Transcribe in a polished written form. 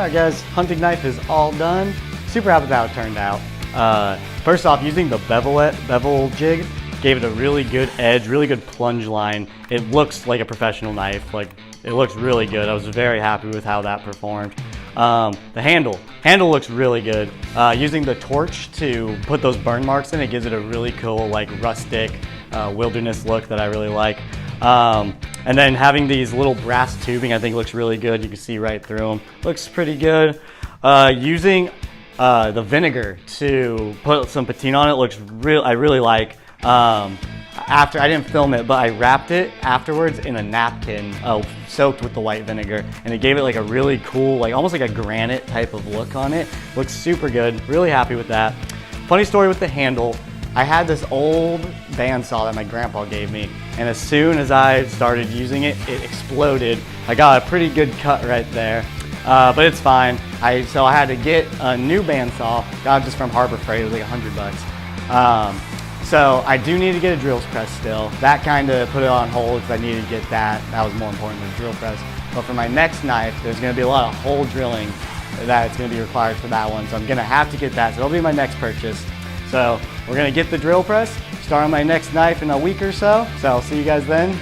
Alright guys, hunting knife is all done. Super happy with how it turned out. First off, using the bevel jig gave it a really good edge, really good plunge line. It looks like a professional knife. Like, it looks really good. I was very happy with how that performed. The handle looks really good. Using the torch to put those burn marks in, it gives it a really cool, like, rustic wilderness look that I really like. And then having these little brass tubing, I think looks really good. You can see right through them. Looks pretty good. Using the vinegar to put some patina on it looks I really like. After I didn't film it, but I wrapped it afterwards in a napkin soaked with the white vinegar, and it gave it like a really cool, like almost like a granite type of look on it. Looks super good. Really happy with that. Funny story with the handle. I had this old bandsaw that my grandpa gave me, and as soon as I started using it, it exploded. I got a pretty good cut right there, but it's fine. So I had to get a new bandsaw. Got it just from Harbor Freight. It was like $100. So I do need to get a drill press still. That kind of put it on hold because I needed to get that. That was more important than the drill press. But for my next knife, there's going to be a lot of hole drilling that's going to be required for that one. So I'm going to have to get that. So it'll be my next purchase. So we're going to get the drill press, start on my next knife in a week or so. So I'll see you guys then.